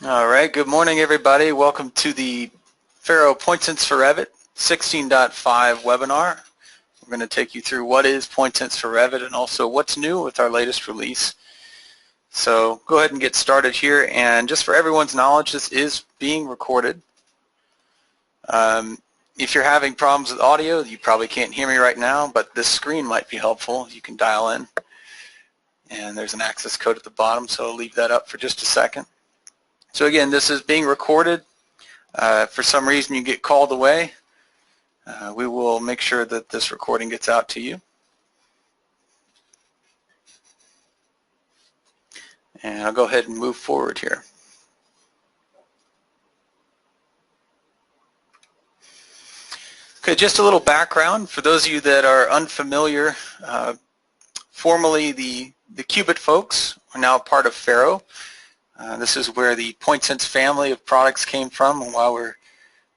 All right, good morning everybody. Welcome to the FARO PointSense for Revit 16.5 webinar. We're going to take you through what is PointSense for Revit and also what's new with our latest release. So go ahead and get started here, and just for everyone's knowledge, this is being recorded. If you're having problems with audio, you probably can't hear me right now, but this screen might be helpful. You can dial in, and there's an access code at the bottom, so I'll leave that up for just a second. So again, this is being recorded. If for some reason you get called away, we will make sure that this recording gets out to you. And I'll go ahead and move forward here. Okay, just a little background for those of you that are unfamiliar. Formerly the Qubit folks are now part of FARO. This is where the PointSense family of products came from, and while we're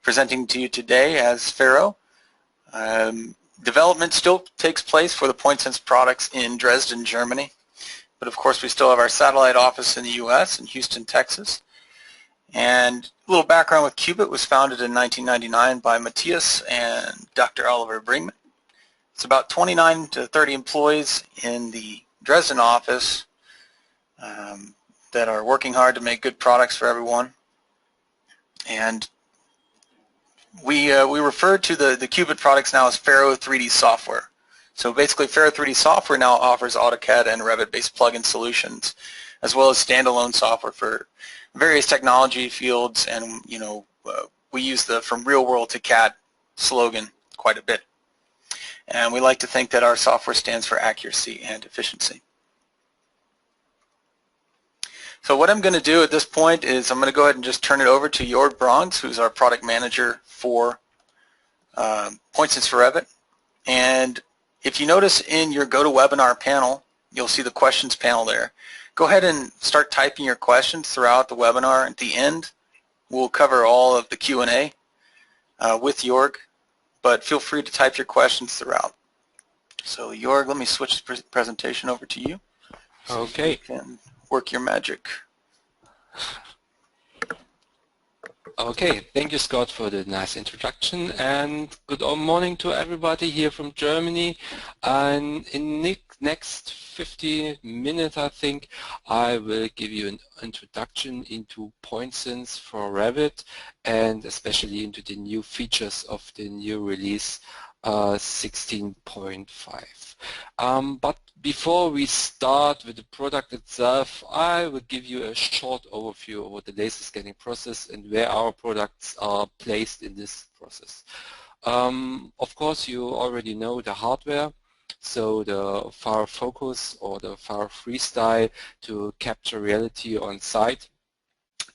presenting to you today as FARO. Development still takes place for the PointSense products in Dresden, Germany, but of course we still have our satellite office in the US in Houston, Texas. And a little background with Qubit: was founded in 1999 by Matthias and Dr. Oliver Brinkman. It's about 29 to 30 employees in the Dresden office that are working hard to make good products for everyone. And we refer to the Qubit products now as FARO 3D software. So basically FARO 3D software now offers AutoCAD and Revit-based plugin solutions, as well as standalone software for various technology fields. And we use the from real world to CAD slogan quite a bit. And we like to think that our software stands for accuracy and efficiency. So what I'm going to do at this point is I'm going to go ahead and just turn it over to Jörg Brons, who's our product manager for PointSense for Revit. And if you notice in your GoToWebinar panel, you'll see the questions panel there. Go ahead and start typing your questions throughout the webinar. At the end, we'll cover all of the Q&A with Jörg, but feel free to type your questions throughout. So Jörg, let me switch the presentation over to you. Okay. You can work your magic. Okay, thank you, Scott, for the nice introduction, and good morning to everybody here from Germany. And in the next 50 minutes, I think, I will give you an introduction into PointSense for Revit, and especially into the new features of the new release 16.5. But before we start with the product itself, I will give you a short overview of what the laser scanning process and where our products are placed in this process. Of course, you already know the hardware, so the FARO Focus or the FARO Freestyle to capture reality on site.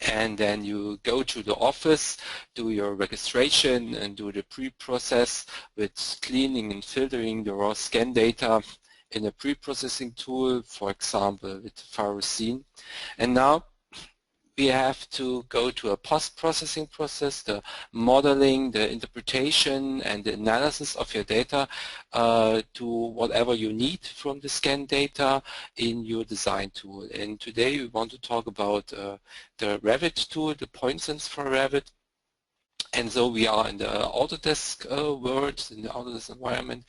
And then you go to the office, do your registration, and do the pre-process with cleaning and filtering the raw scan data in a pre-processing tool, for example with FARO Scene. And now we have to go to a post-processing process, the modeling, the interpretation, and the analysis of your data to whatever you need from the scan data in your design tool. And today we want to talk about the Revit tool, the PointSense for Revit. And so we are in the Autodesk world, in the Autodesk environment,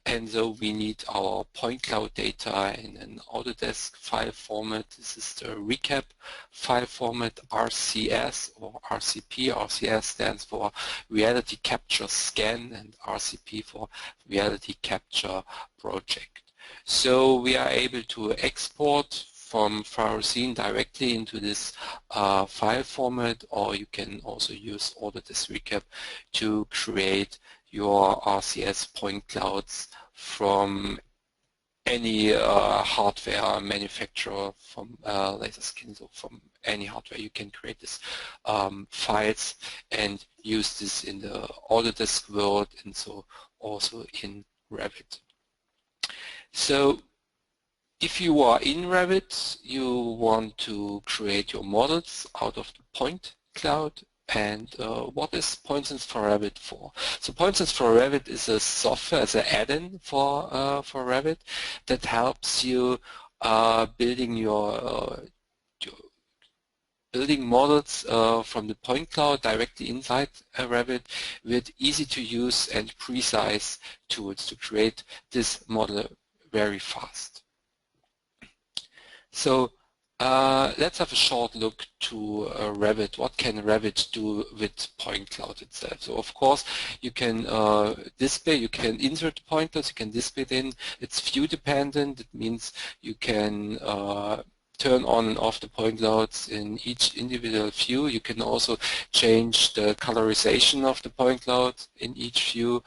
and so we need our point cloud data in an Autodesk file format. This is the recap file format, RCS or RCP. RCS stands for Reality Capture Scan, and RCP for Reality Capture Project. So we are able to export from FARO Scene directly into this file format, or you can also use Autodesk Recap to create your RCS point clouds from any hardware manufacturer from laser scanning. So from any hardware you can create these files and use this in the Autodesk world, and so also in Revit. So if you are in Revit, you want to create your models out of the point cloud. And what is PointSense for Revit for? So PointSense for Revit is a software, as an add-in for Revit that helps you building your building models from the point cloud directly inside Revit with easy to use and precise tools to create this model very fast. So let's have a short look to Revit. What can Revit do with point cloud itself? So of course you can display, you can insert point clouds, you can display it in. It's view dependent. It means you can turn on and off the point clouds in each individual view. You can also change the colorization of the point cloud in each view.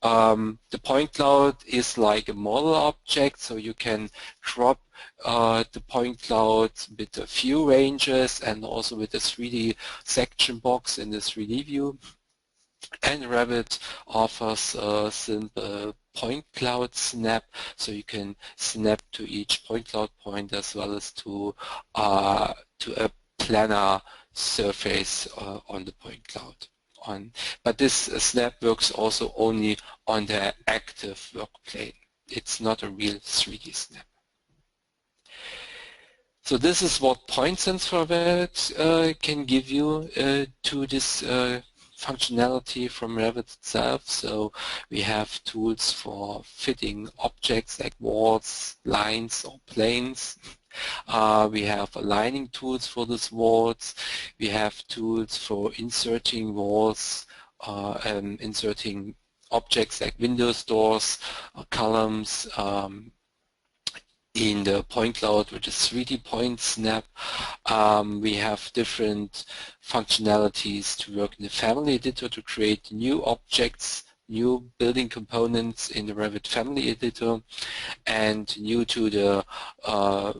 The point cloud is like a model object, so you can crop the point cloud with a view ranges and also with a 3D section box in the 3D view. And Revit offers a simple point cloud snap, so you can snap to each point cloud point as well as to a planar surface on the point cloud. But this snap works also only on the active work plane. It's not a real 3D snap. So this is what PointSense for Revit can give you to this functionality from Revit itself. So we have tools for fitting objects like walls, lines or planes. We have aligning tools for these walls. We have tools for inserting walls and inserting objects like windows, doors, columns, in the point cloud with a 3D point snap. We have different functionalities to work in the family editor to create new objects, new building components in the Revit family editor, and new to the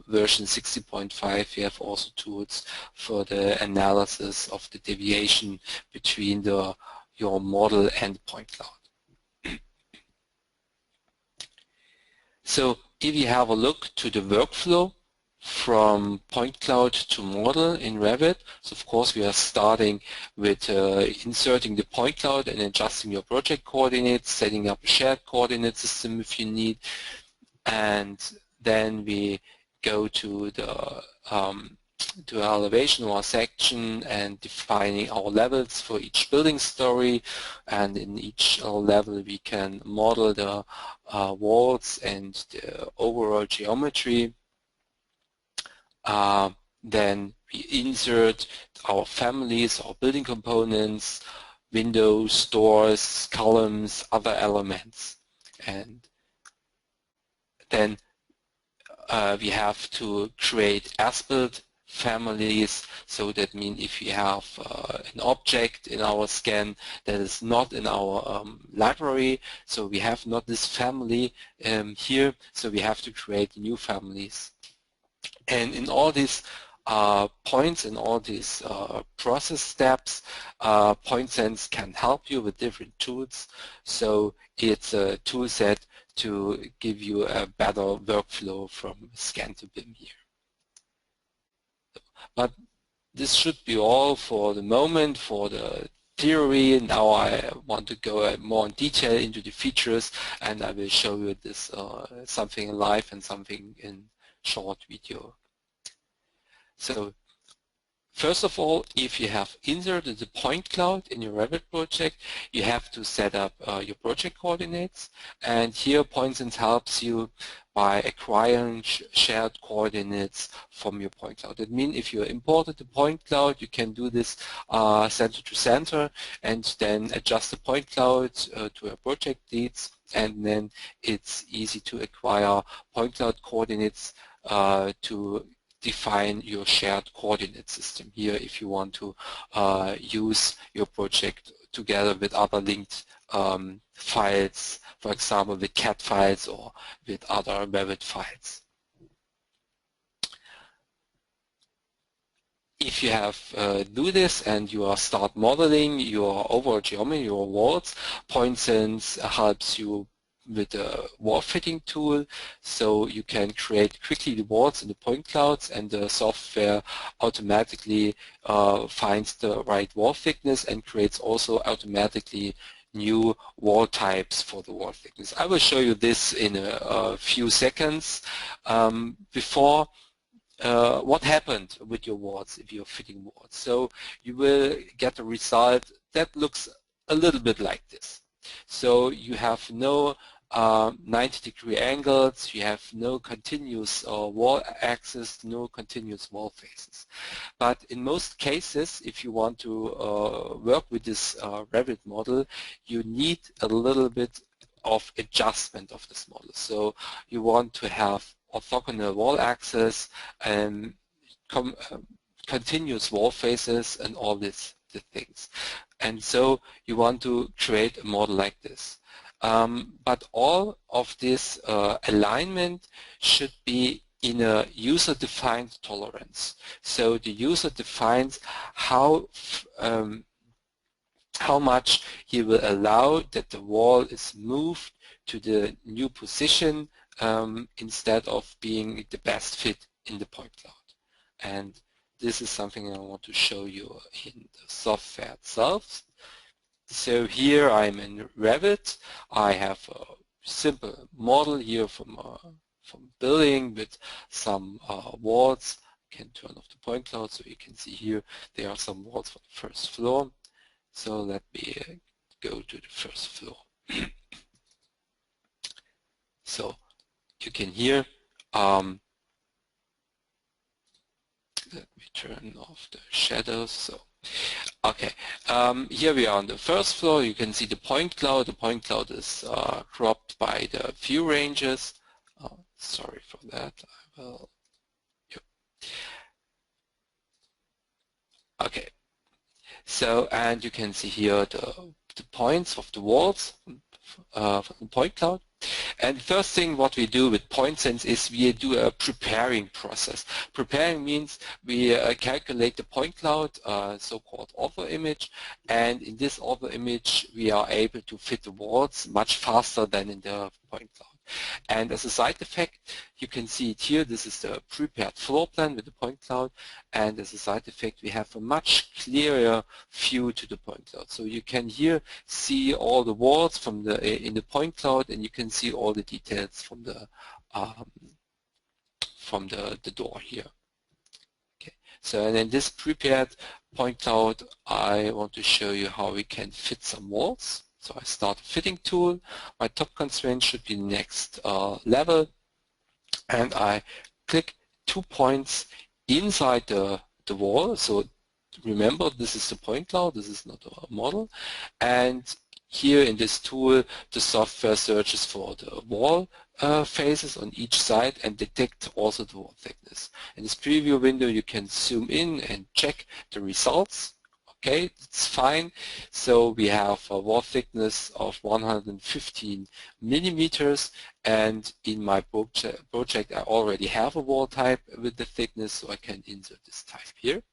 version 16.5 we have also tools for the analysis of the deviation between your model and point cloud. So if you have a look to the workflow from point cloud to model in Revit, so of course we are starting with inserting the point cloud and adjusting your project coordinates, setting up a shared coordinate system if you need, and then we go to the elevation or section and defining our levels for each building story, and in each level we can model the walls and the overall geometry. Then we insert our families, our building components, windows, doors, columns, other elements, and then we have to create as-built families. So that means if we have an object in our scan that is not in our library, so we have not this family here, so we have to create new families. And in all these points, in all these process steps, PointSense can help you with different tools. So it's a tool set to give you a better workflow from scan to BIM here. But this should be all for the moment for the theory. Now I want to go more in detail into the features, and I will show you this something live and something in short video. So first of all, if you have inserted the point cloud in your Revit project, you have to set up your project coordinates, and here PointSense helps you by acquiring shared coordinates from your point cloud. That means if you imported the point cloud, you can do this center to center and then adjust the point cloud to your project needs, and then it's easy to acquire point cloud coordinates to define your shared coordinate system here if you want to use your project together with other linked files, for example with CAD files or with other Revit files. If you have do this and you are start modeling your overall geometry, your walls, PointSense helps you with a wall fitting tool, so you can create quickly the walls in the point clouds, and the software automatically finds the right wall thickness and creates also automatically new wall types for the wall thickness. I will show you this in a few seconds. Before what happened with your walls if you're fitting walls. So you will get a result that looks a little bit like this. So you have no 90-degree angles, you have no continuous wall axis, no continuous wall faces. But in most cases, if you want to work with this Revit model, you need a little bit of adjustment of this model. So you want to have orthogonal wall axis and continuous wall faces and all the things. And so you want to create a model like this. But all of this alignment should be in a user-defined tolerance. So the user defines how much he will allow that the wall is moved to the new position instead of being the best fit in the point cloud. And this is something I want to show you in the software itself. So here I'm in Revit. I have a simple model here from building with some walls. I can turn off the point cloud so you can see here there are some walls for the first floor. So let me go to the first floor. So you can hear, let me turn off the shadows. So, okay, here we are on the first floor. You can see the point cloud. The point cloud is cropped by the view ranges. Sorry for that. I will. Yep. Okay. So, and you can see here the points of the walls from the point cloud. And the first thing what we do with PointSense is we do a preparing process. Preparing means we calculate the point cloud, so-called ortho image, and in this ortho image we are able to fit the walls much faster than in the point cloud. And as a side effect, you can see it here. This is the prepared floor plan with the point cloud, and as a side effect, we have a much clearer view to the point cloud. So you can here see all the walls from in the point cloud, and you can see all the details from the door here. Okay. So and in this prepared point cloud, I want to show you how we can fit some walls. So I start a fitting tool. My top constraint should be next level, and I click 2 points inside the wall. So remember, this is the point cloud. This is not a model. And here in this tool, the software searches for the wall faces on each side and detect also the wall thickness. In this preview window, you can zoom in and check the results. Okay, it's fine. So we have a wall thickness of 115 millimeters, and in my project I already have a wall type with the thickness, so I can insert this type here,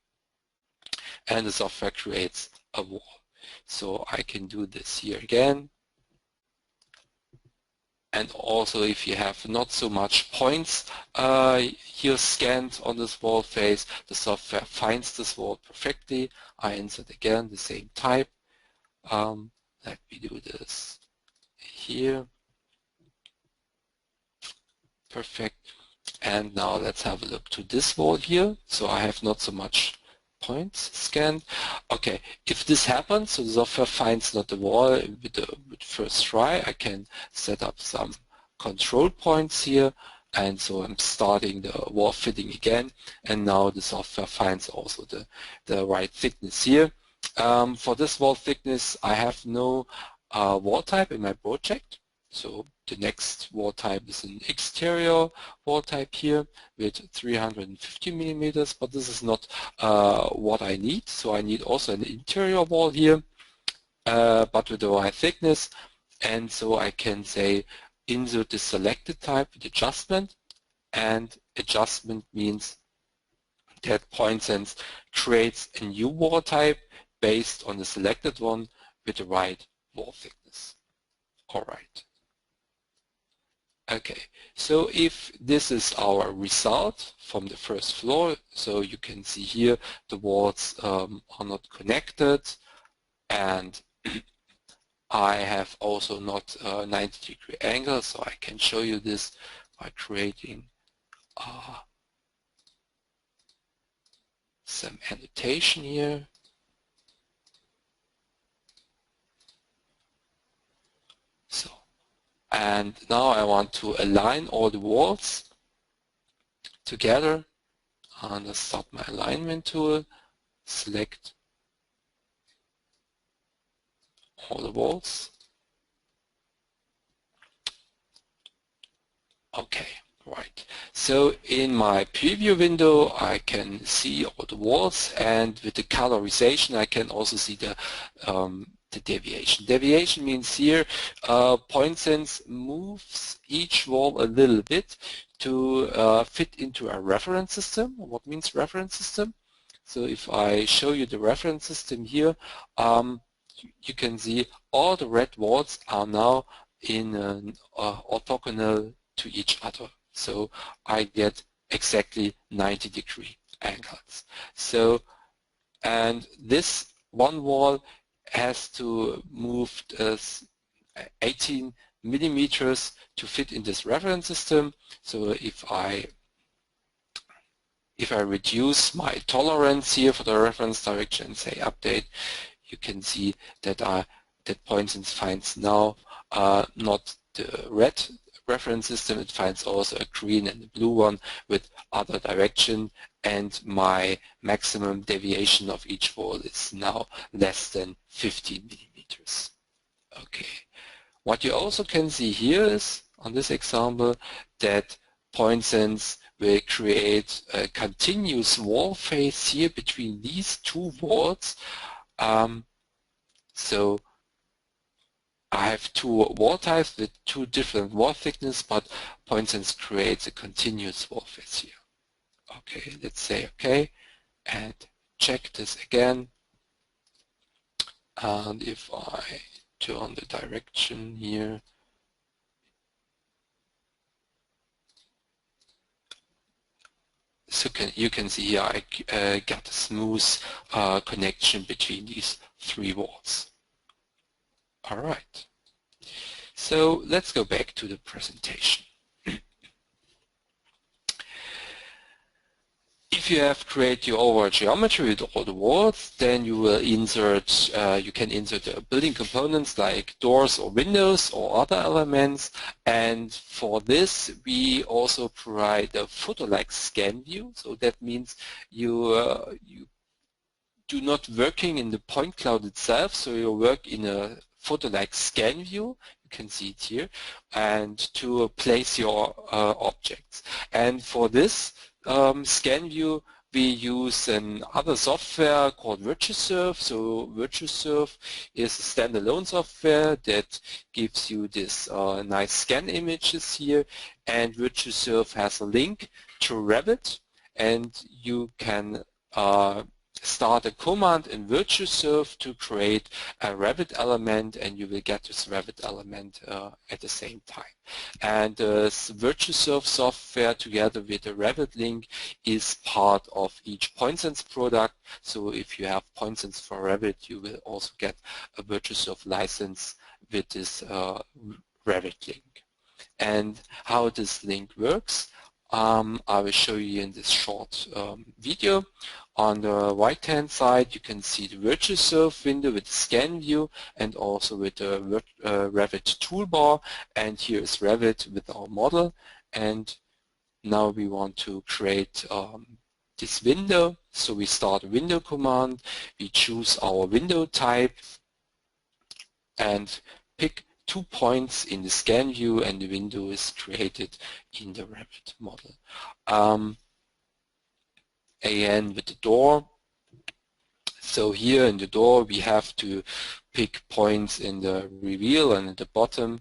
and the software creates a wall. So I can do this here again. And also if you have not so much points here scanned on this wall face, the software finds this wall perfectly. I insert again the same type. Let me do this here. Perfect. And now let's have a look to this wall here. So I have not so much points scanned. Okay, if this happens, so the software finds not the wall with first try, I can set up some control points here, and so I'm starting the wall fitting again, and now the software finds also the right thickness here. For this wall thickness, I have no wall type in my project, so the next wall type is an exterior wall type here with 350 millimeters, but this is not what I need. So I need also an interior wall here, but with the right thickness. And so I can say insert the selected type with adjustment, and adjustment means that PointSense creates a new wall type based on the selected one with the right wall thickness. All right. Okay, so if this is our result from the first floor, so you can see here the walls are not connected, and I have also not a 90-degree angle, so I can show you this by creating some annotation here. So, and now I want to align all the walls together. And I start my alignment tool, select all the walls. Okay, right. So in my preview window, I can see all the walls, and with the colorization, I can also see the deviation. Deviation means here, PointSense moves each wall a little bit to fit into a reference system. What means reference system? So if I show you the reference system here, you can see all the red walls are now in an orthogonal to each other. So I get exactly 90-degree angles. So, and this one wall has to move 18 millimeters to fit in this reference system. So if I reduce my tolerance here for the reference direction and say update, you can see that that PointSense finds now not the red reference system, it finds also a green and a blue one with other direction, and my maximum deviation of each wall is now less than 15 millimeters. Okay. What you also can see here is, on this example, that PointSense will create a continuous wall face here between these two walls. So I have two wall types with two different wall thickness, but PointSense creates a continuous wall face here. Okay, let's say okay, and check this again. And if I turn the direction here, so you can see here I got a smooth connection between these three walls. All right. So let's go back to the presentation. If you have created your overall geometry with all the walls, then you will insert, you can insert building components like doors or windows or other elements. And for this, we also provide a photo-like scan view. So that means you do not working in the point cloud itself, so you work in a photo-like scan view. You can see it here, and to place your objects. And for this scan view, we use another software called VirtuSurf. So VirtuSurf is a standalone software that gives you this nice scan images here, and VirtuSurf has a link to Revit, and you can start a command in VirtuSurf to create a Revit element, and you will get this Revit element at the same time. And VirtuSurf software together with the Revit link is part of each PointSense product. So if you have PointSense for Revit, you will also get a VirtuSurf license with this Revit link. And how this link works, I will show you in this short video. On the right-hand side, you can see the VirtuSurf window with the scan view and also with the Revit toolbar. And here is Revit with our model. And now we want to create this window. So we start a window command. We choose our window type and pick 2 points in the scan view, and the window is created in the Revit model. And with the door, so here in the door we have to pick points in the reveal and at the bottom,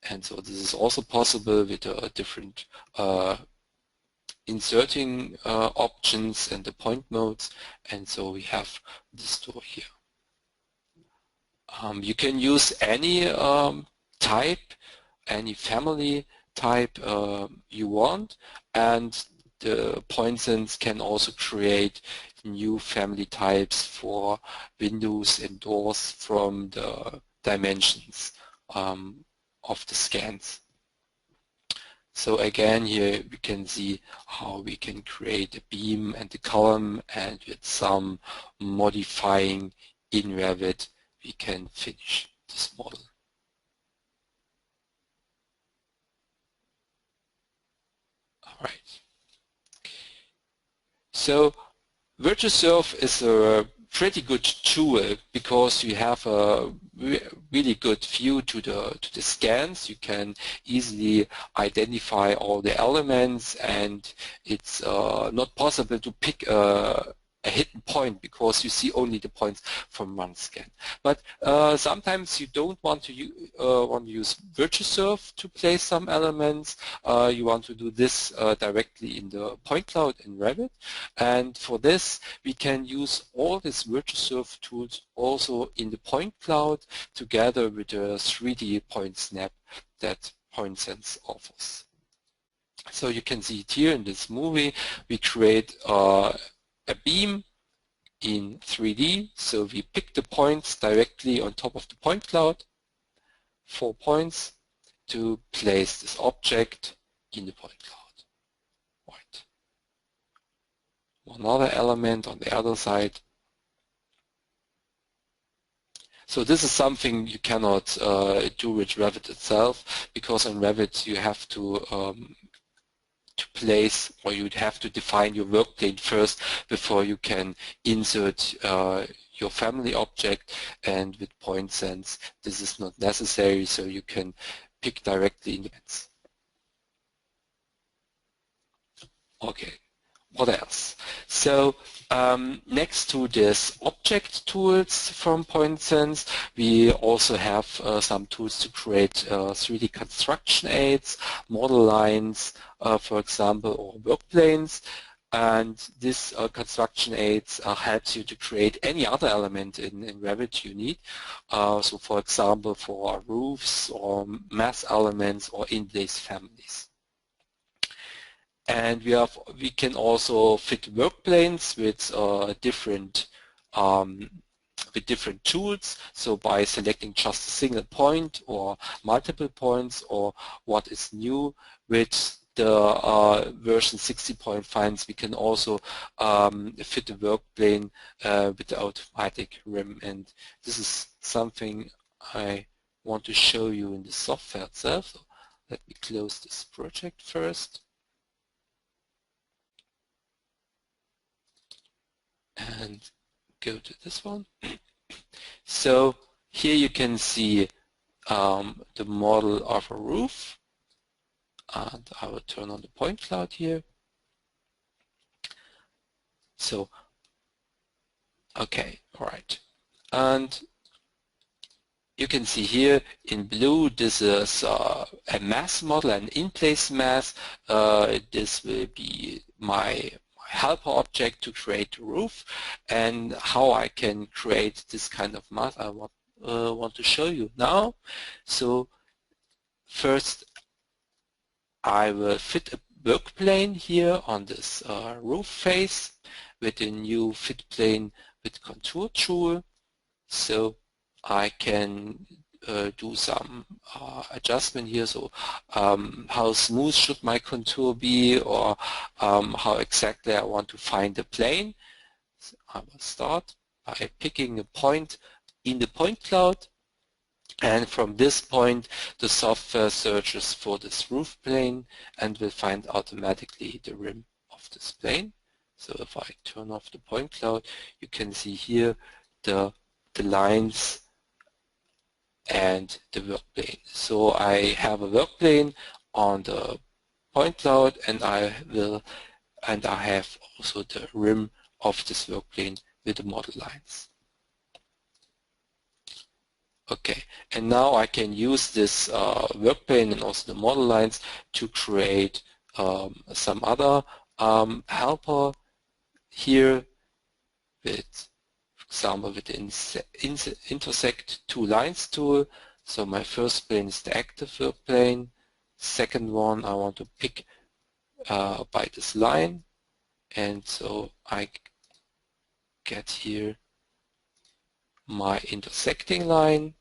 and so this is also possible with different inserting options and the point modes, and so we have this door here. You can use any type, any family type you want, and the PointSense can also create new family types for windows and doors from the dimensions of the scans. So again, here we can see how we can create a beam and a column, and with some modifying in Revit, we can finish this model. All right. So VirtuSurf is a pretty good tool because you have a really good view to the scans. You can easily identify all the elements, and it's not possible to pick a hidden point because you see only the points from one scan. But sometimes you don't want to use VirtuSurf to place some elements. You want to do this directly in the point cloud in Revit, and for this we can use all these VirtuSurf tools also in the point cloud together with the 3D point snap that PointSense offers. So you can see it here in this movie. We create a beam in 3D, so we pick the points directly on top of the point cloud, 4 points, to place this object in the point cloud. Right. One other element on the other side. So this is something you cannot do with Revit itself, because on Revit you have to place, or you'd have to define your work plane first before you can insert your family object, and with PointSense this is not necessary, so you can pick directly in the points. Okay, what else? So next to this object tools from PointSense, we also have some tools to create 3D construction aids, model lines, for example, or work planes. And this construction aids helps you to create any other element in Revit you need. So for example, for roofs or mass elements or in-place families. And we can also fit work planes with different tools. So by selecting just a single point or multiple points, or what is new with the version 16.5, we can also fit the work plane with the automatic rim. And this is something I want to show you in the software itself. So let me close this project first. And go to this one. So here you can see the model of a roof, and I will turn on the point cloud here. So okay, all right, and you can see here in blue this is a mass model, an in-place mass. This will be my helper object to create a roof, and how I can create this kind of mass I want to show you now. So first I will fit a work plane here on this roof face with a new fit plane with contour tool. So I can do some adjustment here. So how smooth should my contour be, or how exactly I want to find the plane. So I will start by picking a point in the point cloud, and from this point the software searches for this roof plane and will find automatically the rim of this plane. So if I turn off the point cloud, you can see here the lines and the work plane. So I have a work plane on the point cloud, and I have also the rim of this work plane with the model lines. Okay, and now I can use this work plane and also the model lines to create some other helper here with, for example, with the intersect two lines tool. So my first plane is the active work plane. Second one I want to pick by this line, and so I get here my intersecting line,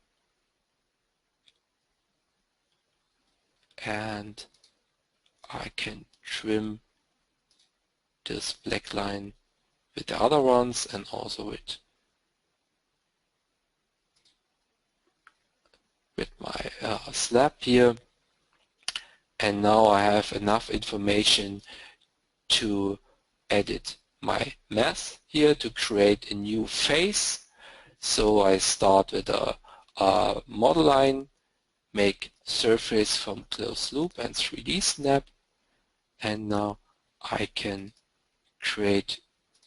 and I can trim this black line with the other ones and also with my slab here. And now I have enough information to edit my math here to create a new face. So I start with a model line, make surface from closed loop and 3D snap, and now I can create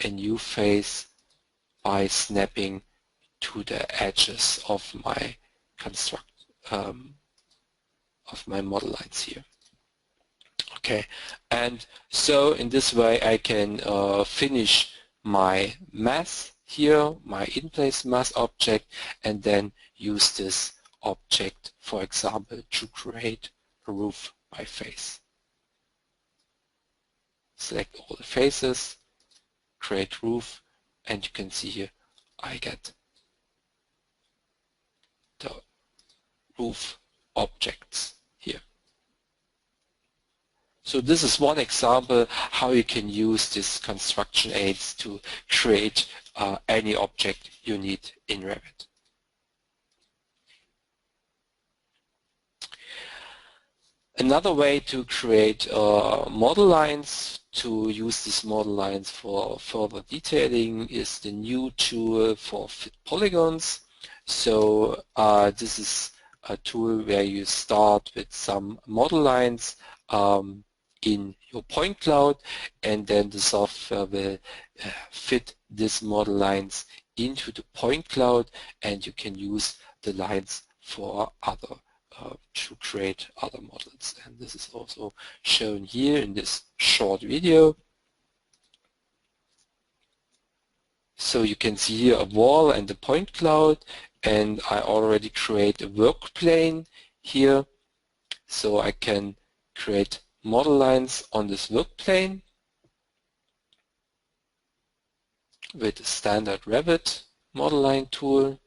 a new face by snapping to the edges of my of my model lines here. Okay, and so in this way I can finish my math here, my in-place math object, and then use this object, for example, to create a roof by face. Select all the faces, create roof, and you can see here I get the roof objects here. So this is one example how you can use these construction aids to create any object you need in Revit. Another way to create model lines, to use these model lines for further detailing, is the new tool for Fit Polygons. So this is a tool where you start with some model lines in your point cloud, and then the software will fit these model lines into the point cloud, and you can use the lines for other to create other models. And this is also shown here in this short video. So you can see here a wall and the point cloud, and I already create a work plane here, so I can create model lines on this work plane with the standard Revit model line tool.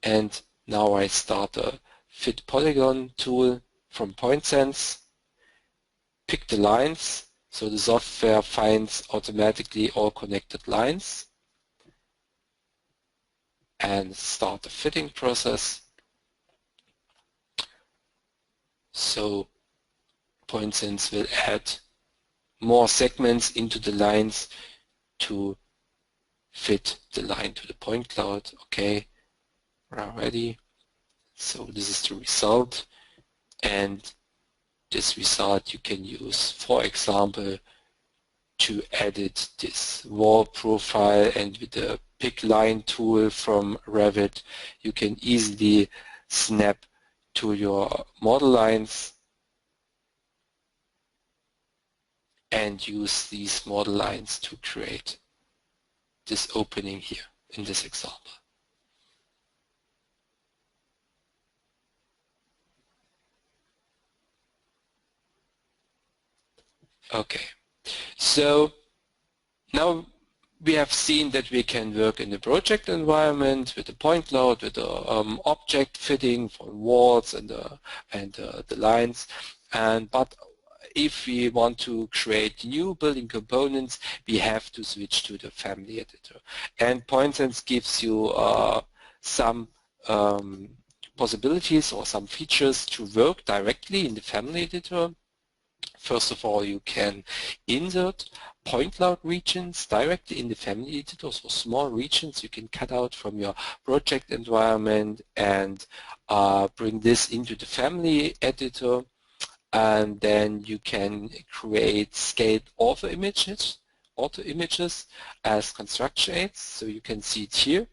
And now I start a Fit Polygon tool from PointSense, pick the lines, so the software finds automatically all connected lines, and start the fitting process. So PointSense will add more segments into the lines to fit the line to the point cloud. Okay, we're ready. So this is the result, and this result you can use, for example, to edit this wall profile, and with the pick line tool from Revit you can easily snap to your model lines and use these model lines to create this opening here in this example. Okay, so now we have seen that we can work in the project environment with the point cloud, with the object fitting for walls and the lines. But if we want to create new building components, we have to switch to the family editor. And PointSense gives you some possibilities or some features to work directly in the family editor. First of all, you can insert point cloud regions directly in the family editor, so small regions you can cut out from your project environment and bring this into the family editor. And then you can create scaled auto images as construction aids. So you can see it here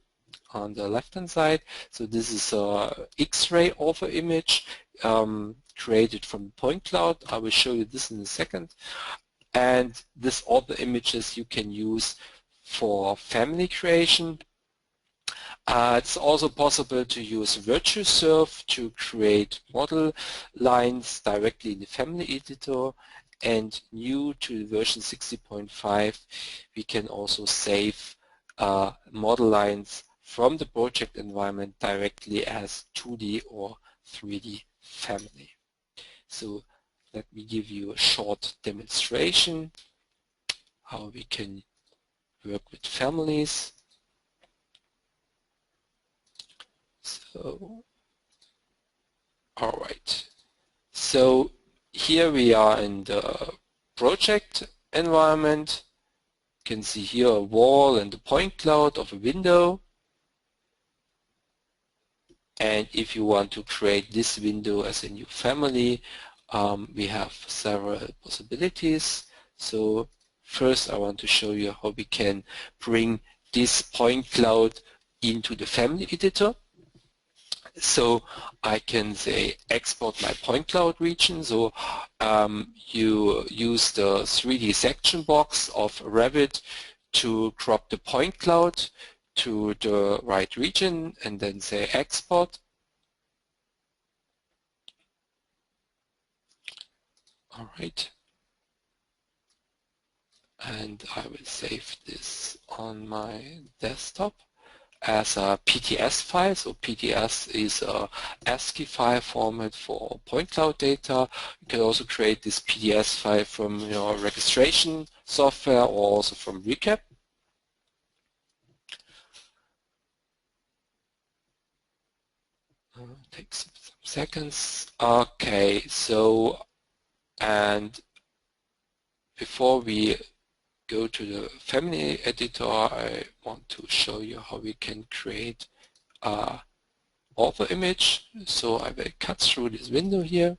on the left hand side. So this is a X-ray auto image created from point cloud. I will show you this in a second. And this auto images you can use for family creation. It's also possible to use VirtuSurf to create model lines directly in the family editor, and new to version 16.5 we can also save model lines from the project environment directly as 2D or 3D family. So let me give you a short demonstration how we can work with families. So, all right. So here we are in the project environment. You can see here a wall and a point cloud of a window. And if you want to create this window as a new family, we have several possibilities. So first I want to show you how we can bring this point cloud into the family editor. So I can say export my point cloud region. So you use the 3D section box of Revit to crop the point cloud to the right region and then say export. All right. And I will save this on my desktop as a PTS file. So PTS is a ASCII file format for point cloud data. You can also create this PTS file from your registration software or also from Recap. Takes some seconds. Okay, so and before we go to the family editor, I want to show you how we can create a author image. So I will cut through this window here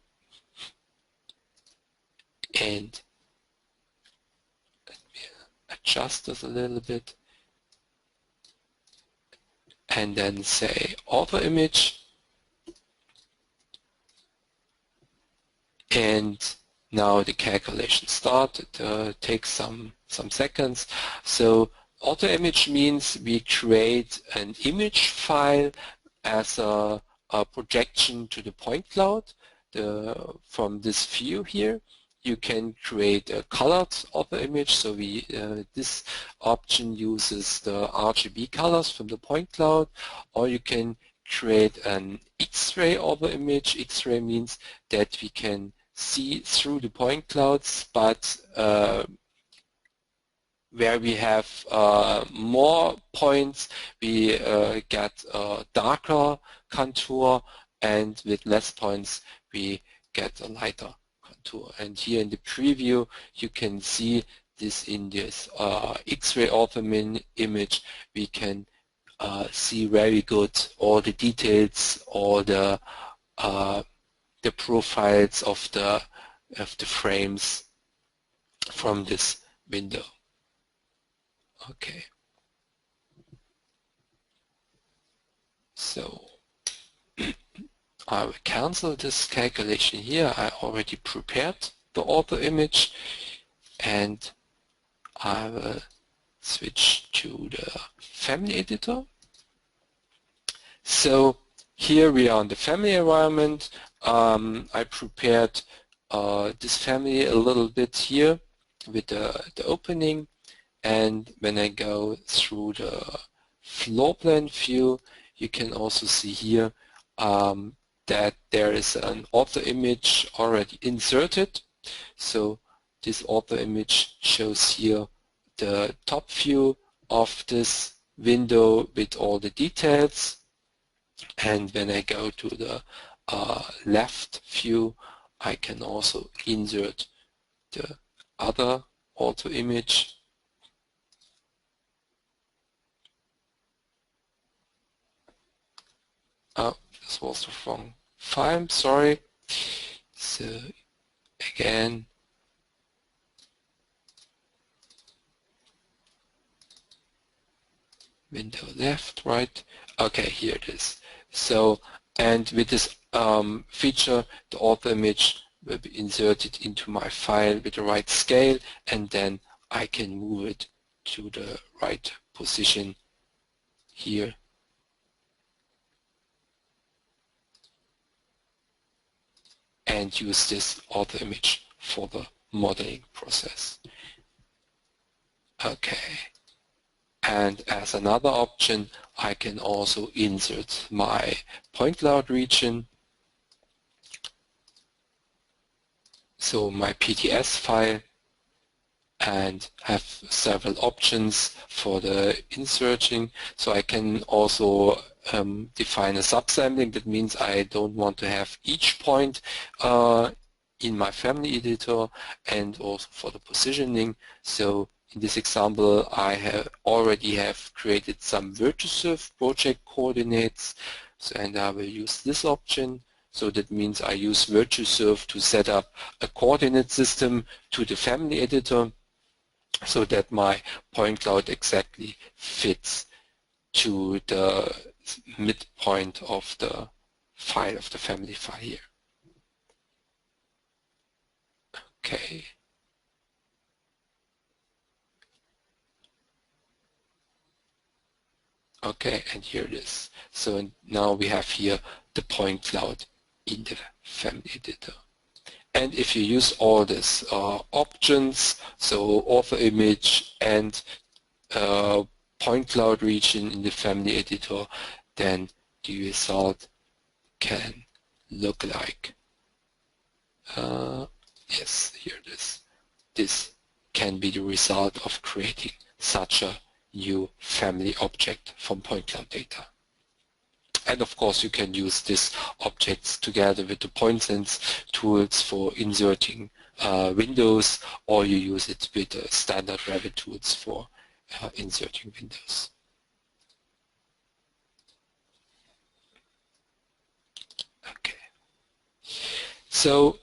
and let me adjust this a little bit and then say author image, and now the calculation started. It takes some seconds. So author image means we create an image file as a projection to the point cloud. From this view here, you can create a colored author image. So this option uses the RGB colors from the point cloud, or you can create an X-ray author image. X-ray means that we can see through the point clouds, but where we have more points, we get a darker contour, and with less points, we get a lighter contour. And here in the preview, you can see this in this X-ray author image. We can see very good all the details, all the profiles of the frames from this window. Okay. So I will cancel this calculation here. I already prepared the author image, and I will switch to the family editor. So here we are in the family environment. I prepared this family a little bit here with the opening, and when I go through the floor plan view, you can also see here that there is an author image already inserted. So this author image shows here the top view of this window with all the details. And when I go to the left view, I can also insert the other author image. Oh, this was the wrong file, sorry. So again, window left, right. Okay, here it is. So, and with this feature, the author image will be inserted into my file with the right scale, and then I can move it to the right position here. And use this author image for the modeling process. Okay. And as another option, I can also insert my point cloud region. so my PTS file, and have several options for the inserting. So I can also define a subsampling. That means I don't want to have each point in my family editor, and also for the positioning. So in this example, I already have created some Virtusurf project coordinates, and I will use this option. So that means I use Virtusurf to set up a coordinate system to the family editor, so that my point cloud exactly fits to the midpoint of the file, of the family file here. Okay. Okay, and here it is. So now we have here the point cloud in the family editor. And if you use all these options, so author image and point cloud region in the family editor, then the result can look like, yes, here it is. This can be the result of creating such a new family object from point cloud data. And of course you can use these objects together with the PointSense tools for inserting windows, or you use it with standard Revit tools for inserting windows. Okay. So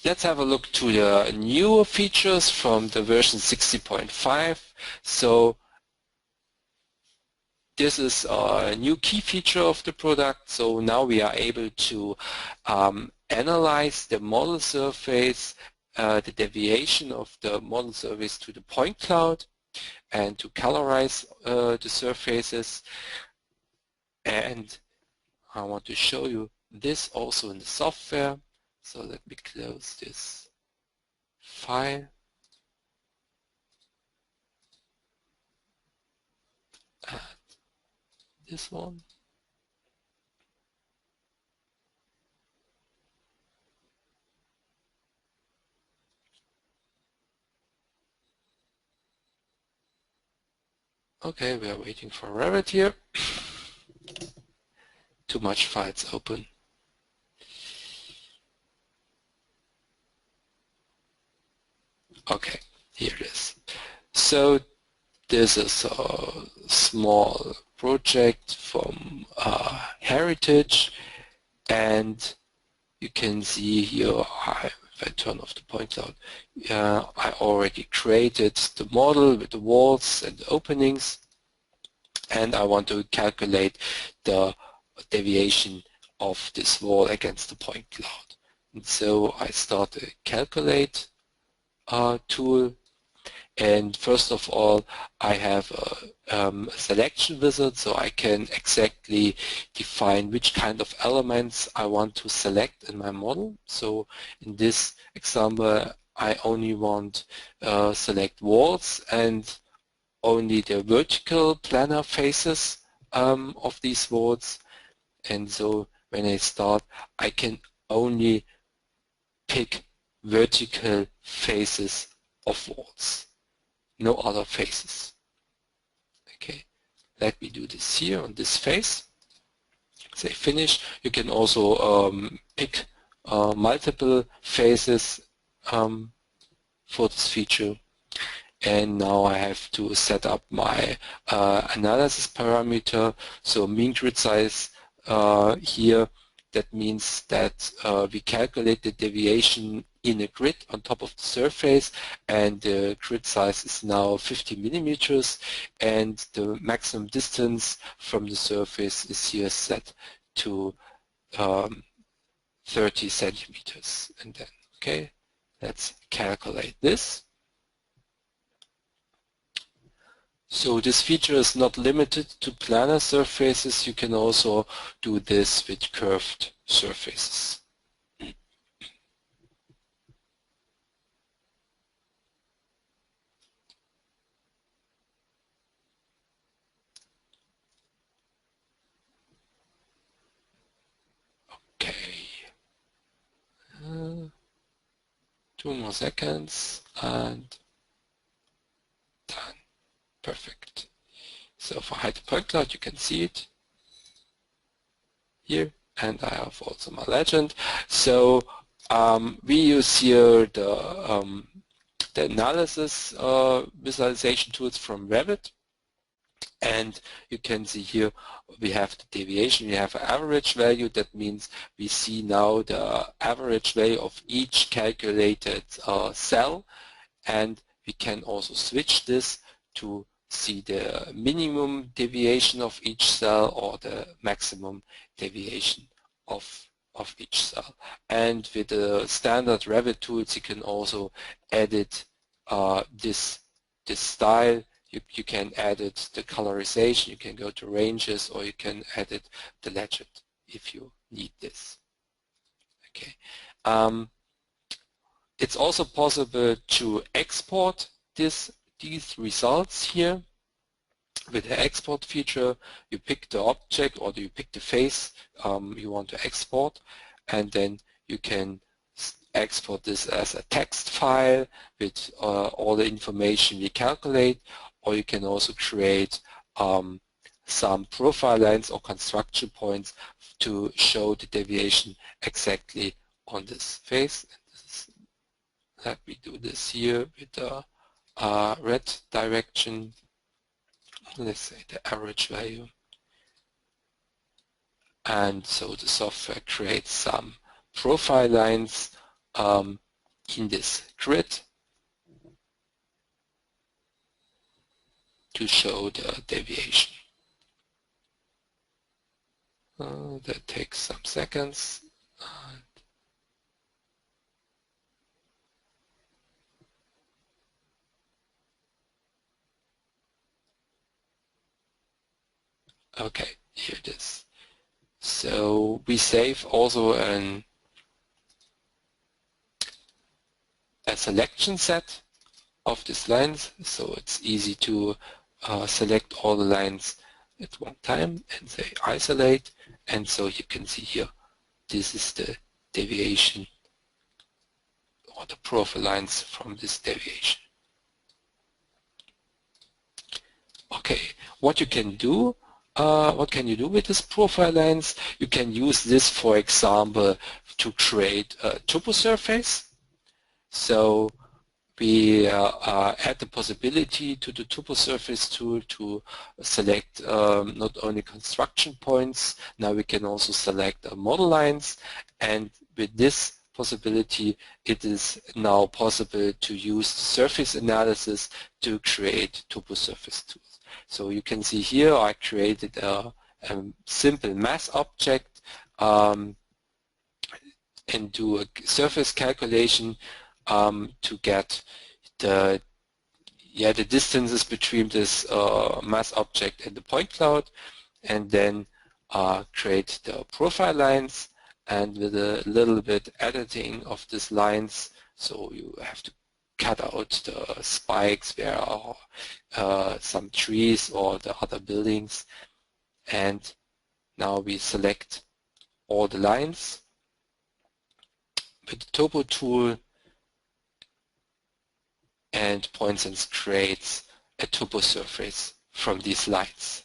let's have a look to the newer features from the version 16.5. So this is a new key feature of the product. So now we are able to analyze the model surface, the deviation of the model surface to the point cloud, and to colorize the surfaces. And I want to show you this also in the software. So let me close this file. And this one. Okay, we are waiting for Revit here. Too much files open. Okay, here it is. So this is a small project from Heritage, and you can see here, if I turn off the point cloud, I already created the model with the walls and the openings, and I want to calculate the deviation of this wall against the point cloud. And so I start a calculate tool, and first of all I have a selection wizard, so I can exactly define which kind of elements I want to select in my model. So in this example I only want select walls and only the vertical planar faces of these walls. And so when I start, I can only pick vertical faces of walls, no other faces. Okay, let me do this here on this face. Say finish. You can also pick multiple faces for this feature. And now I have to set up my analysis parameter. So mean grid size here, that means that we calculate the deviation in a grid on top of the surface, and the grid size is now 50 millimeters, and the maximum distance from the surface is here set to 30 centimeters. And then, okay, let's calculate this. So this feature is not limited to planar surfaces. You can also do this with curved surfaces. Okay. 2 more seconds and done. Perfect. So if I hide the point cloud, you can see it here, and I have also my legend. So we use here the analysis visualization tools from Revit, and you can see here we have the deviation, we have an average value. That means we see now the average value of each calculated cell, and we can also switch this to see the minimum deviation of each cell or the maximum deviation of each cell. And with the standard Revit tools, you can also edit this style. You can edit the colorization, you can go to ranges, or you can edit the legend if you need this. Okay. It's also possible to export these results here. With the export feature, you pick the object or you pick the face you want to export, and then you can export this as a text file with all the information we calculate, or you can also create some profile lines or construction points to show the deviation exactly on this face. Let me do this here with the red direction. Let's say the average value. And so the software creates some profile lines in this grid to show the deviation. That takes some seconds. Okay, here it is. So we save also a selection set of these lines, so it's easy to select all the lines at one time and say isolate, and so you can see here this is the deviation or the profile lines from this deviation. Okay, what you can do with this profile lines? You can use this, for example, to create a topo surface. So we add the possibility to the topo surface tool to select not only construction points, now we can also select model lines, and with this possibility it is now possible to use surface analysis to create topo surface tools. So you can see here I created a simple mass object and do a surface calculation to get the distances between this mass object and the point cloud, and then create the profile lines, and with a little bit editing of these lines, so you have to cut out the spikes where are some trees or the other buildings, and now we select all the lines with the topo tool, and PointSense creates a topo surface from these lines.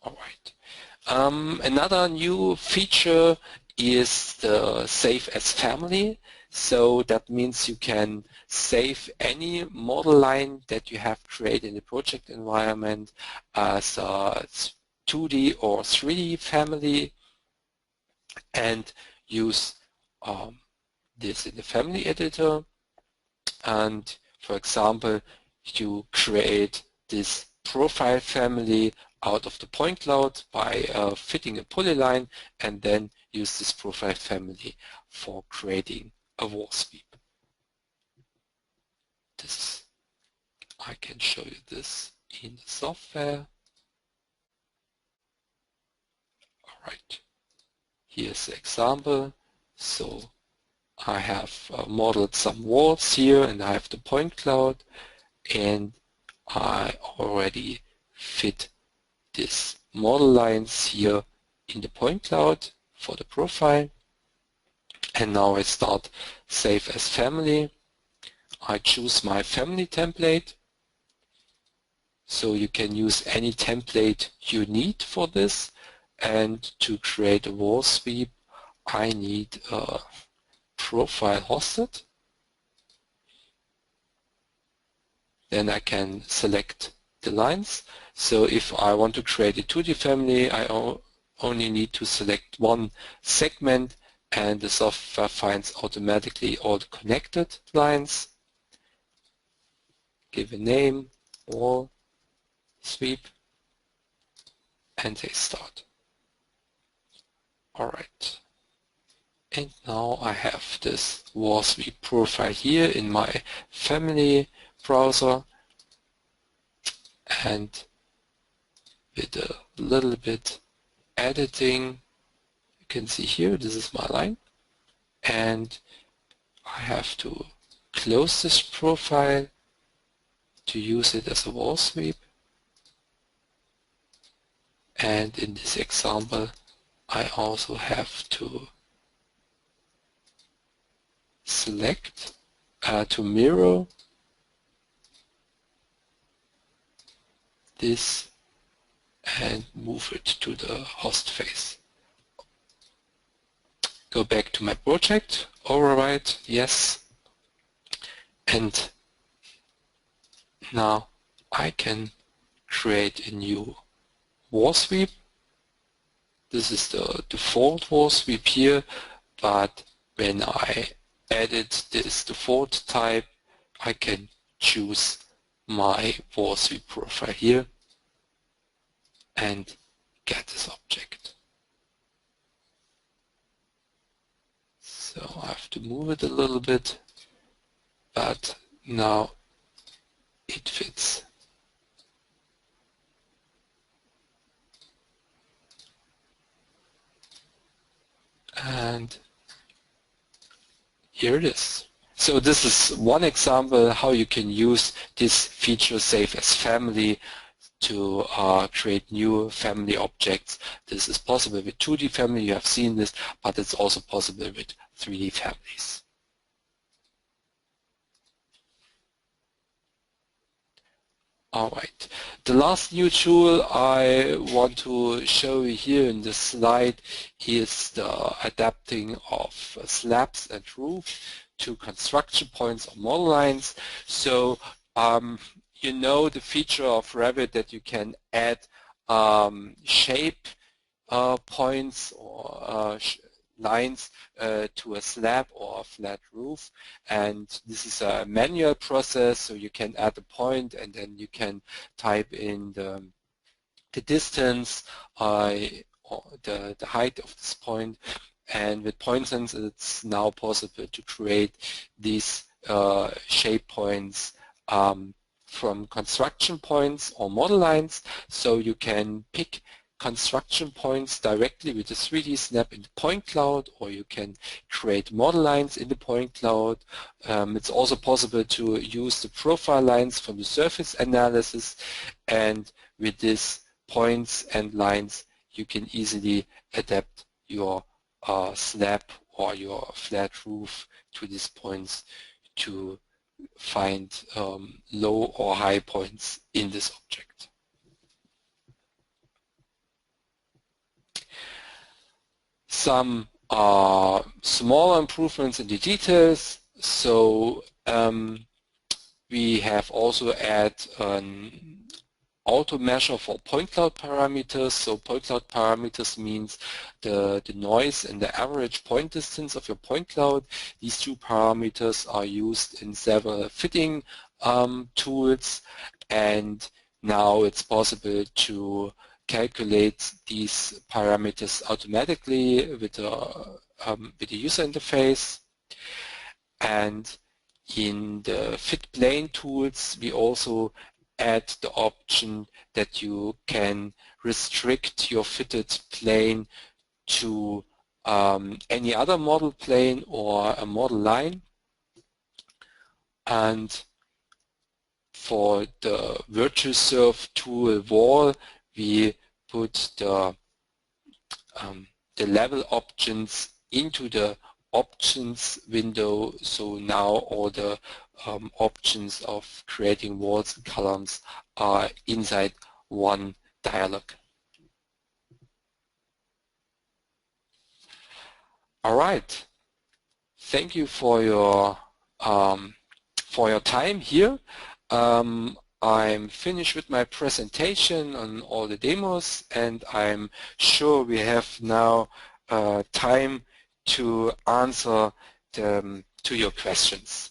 All right. Another new feature is the Save as Family. So that means you can save any model line that you have created in the project environment as a 2D or 3D family, and use this in the family editor. And for example, you create this profile family out of the point cloud by fitting a polyline, and then use this profile family for creating a wall sweep. I can show you this in the software. All right. Here's the example. So I have modeled some walls here, and I have the point cloud, and I already fit these model lines here in the point cloud for the profile. And now I start Save as Family. I choose my family template. So you can use any template you need for this. And to create a wall sweep, I need a profile hosted. Then I can select the lines. So if I want to create a 2D family, I only need to select one segment, and the software finds automatically all the connected lines. Give a name, wall sweep, and say start. Alright. And now I have this wall sweep profile here in my family browser, and with a little bit editing, you can see here, this is my line, and I have to close this profile to use it as a wall sweep. And in this example, I also have to select to mirror this and move it to the host face. Go back to my project, overwrite, yes, and now I can create a new wall sweep. This is the default wall sweep here, but when I edit this default type, I can choose my wall sweep profile here and get this object. So I have to move it a little bit, but now it fits. And here it is. So this is one example how you can use this feature Save as Family to create new family objects. This is possible with 2D family, you have seen this, but it's also possible with 3D families. Alright, the last new tool I want to show you here in this slide is the adapting of slabs and roof to construction points or model lines. So you know the feature of Revit that you can add shape points or lines to a slab or a flat roof, and this is a manual process, so you can add a point and then you can type in the distance or the height of this point, and with PointSense it's now possible to create these shape points from construction points or model lines. So you can pick construction points directly with the 3D snap in the point cloud, or you can create model lines in the point cloud. It's also possible to use the profile lines from the surface analysis, and with these points and lines you can easily adapt your slab or your flat roof to these points to find low or high points in this object. Some smaller improvements in the details. So we have also added an auto measure for point cloud parameters. So point cloud parameters means the noise and the average point distance of your point cloud. These two parameters are used in several fitting tools, and now it's possible to calculate these parameters automatically with the user interface. And in the fit plane tools, we also add the option that you can restrict your fitted plane to any other model plane or a model line. And for the virtual surf tool wall, we put the the level options into the options window. So now all the options of creating walls and columns are inside one dialog. All right. Thank you for your time here. I'm finished with my presentation on all the demos, and I'm sure we have now time to answer to your questions.